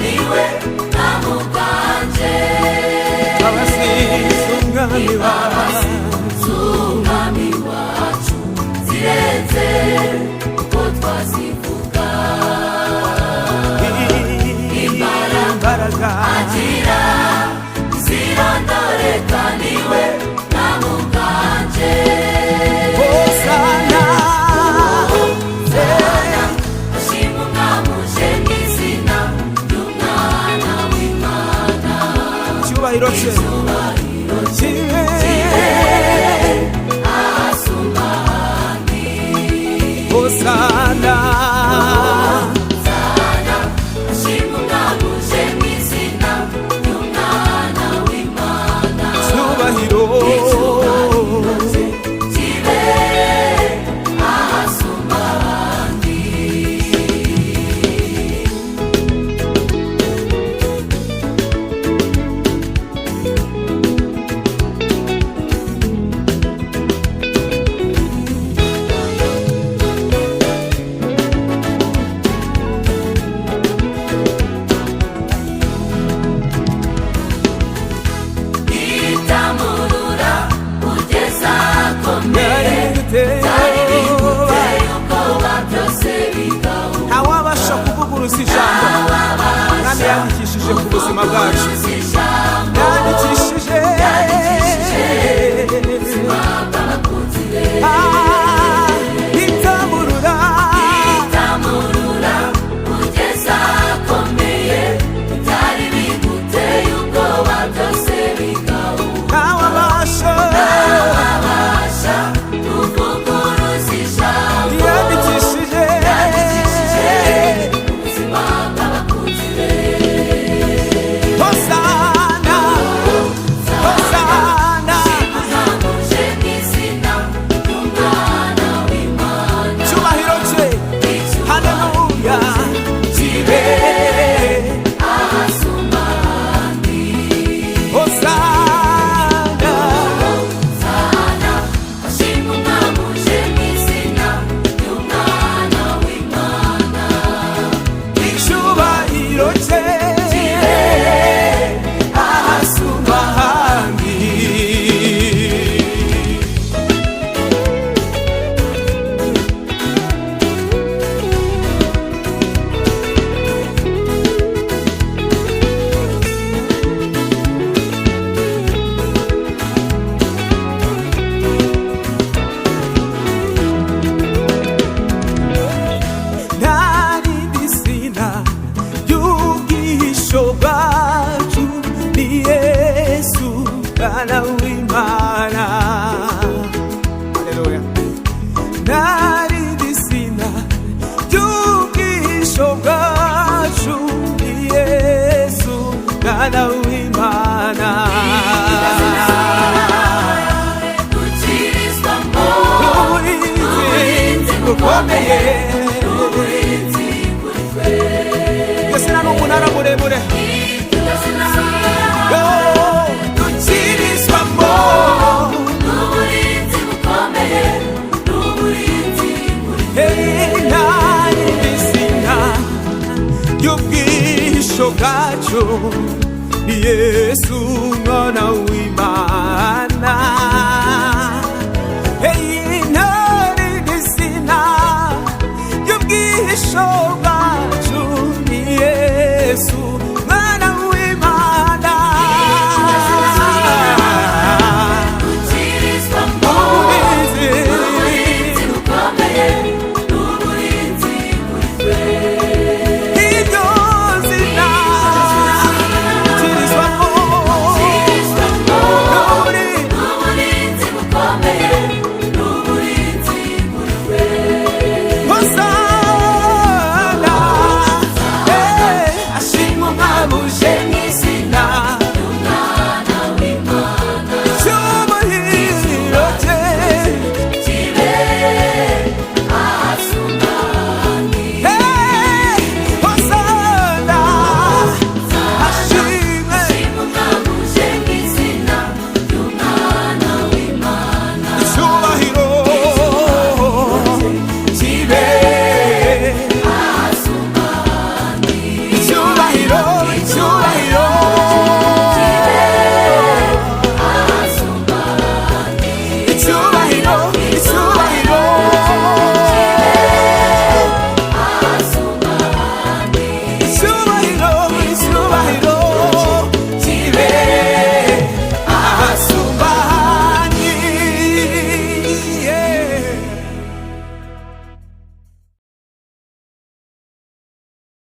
niwe namuganje umwami wacu zirenze uko twazivuga imbaraga agira zirondoreka niwe namuganje Hosana ashimwe umwami uje mw'izina ry'umwana w'Imana icyubahiro cye asumba ahandi Hosana ashimwe umwami uje mw'izina ry'umwana w'Imana icyubahiro ntawabasha kuvuguruza ijambo kandi yandikishije ku buzima bwacu yandikishije itamurura kugeza akomeye bitari biguteye ubwoba byose bigahuha ntawabasha kuvuguruza ijambo yandikishije ubuzima bw'abakunzi be Hosana Hosana uje mw'izina ry'umwana w'Imana icyubahiro cye haleluya kibe asumba ahandi Hosana ashimwe umwami uje mw'izina ry'umwana w'Imana icyubahiro cye asumba ahandi narindi zina ry'ubwihisho bwacu ni Yesu mwana w'Imana haleluya narindi zina ry'ubwihisho bwacu ni Yesu mwana w'Imana dukirizwamo uburinzi bukomeye Yesina n'umunara muremure dukirizwamo n'uburinzi bukomeye n'uburinzi narindi zina ry'ubwihisho bwacu ni Yesu mwana w'Imana